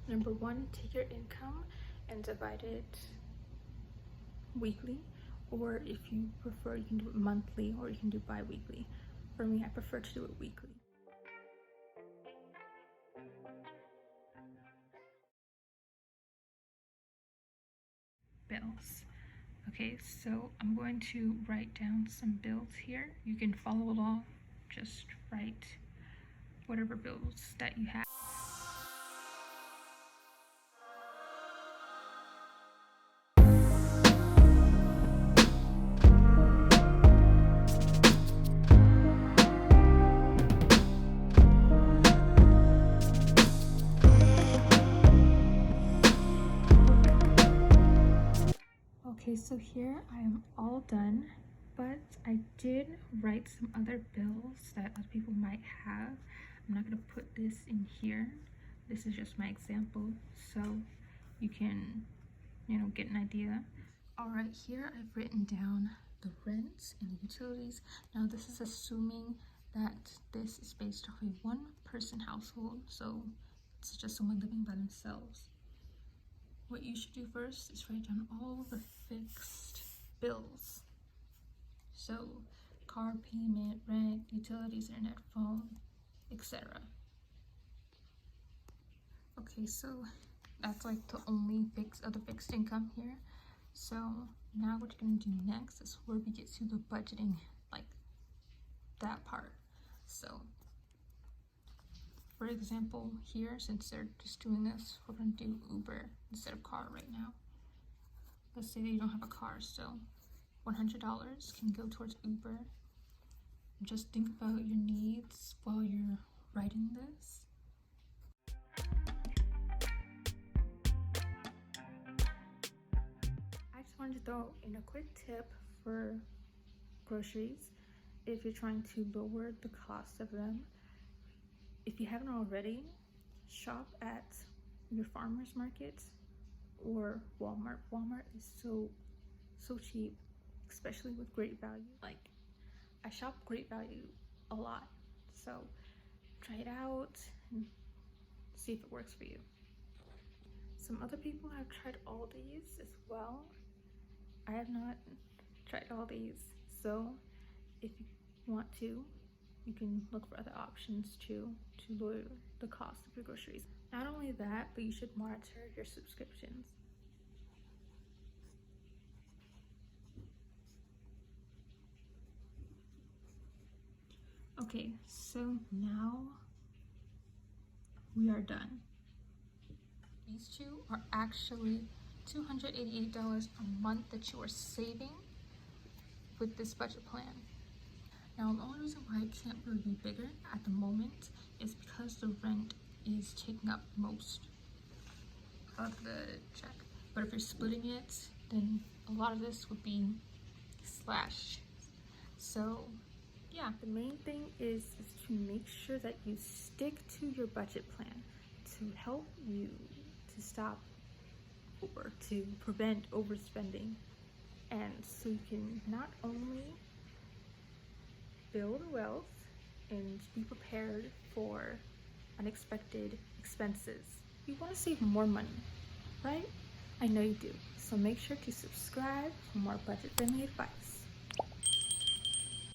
Number one, take your income and divide it weekly, or if you prefer, you can do it monthly or you can do bi-weekly. For me, I prefer to do it weekly. Bills. Okay, so I'm going to write down some bills here. You can follow along, just write whatever bills that you have. Okay, so here I am all done, but I did write some other bills that other people might have. I'm not going to put this in here. This is just my example, so you can, get an idea. All right, here I've written down the rent and the utilities. Now this is assuming that this is based off a one-person household, so it's just someone living by themselves. What you should do first is write down all the fixed bills. So car payment, rent, utilities, internet, phone, etc. Okay, so that's like the only fixed income here. So now what you're gonna do next is where we get to the budgeting, like that part. So for example, here, since they're just doing this, we're gonna do Uber instead of car right now. Let's say that you don't have a car, so $100 can go towards Uber. Just think about your needs while you're writing this. I just wanted to throw in a quick tip for groceries. If you're trying to lower the cost of them, if you haven't already, shop at your farmers market or Walmart. Walmart is so cheap, especially with Great Value. Like, I shop Great Value a lot, so try it out and see if it works for you. Some other people have tried Aldi's as well. I have not tried Aldi's, so if you want to, you can look for other options too to lower the cost of your groceries. Not only that, but you should monitor your subscriptions. Okay, so now we are done. These two are actually $288 a month that you are saving with this budget plan. Now, the only reason why it can't really be bigger at the moment is because the rent is taking up most of the check. But if you're splitting it, then a lot of this would be slashed. So yeah, the main thing is to make sure that you stick to your budget plan to help you to stop or to prevent overspending, and so you can not only build wealth and be prepared for unexpected expenses. You want to save more money, right? I know you do. So make sure to subscribe for more budget-friendly advice.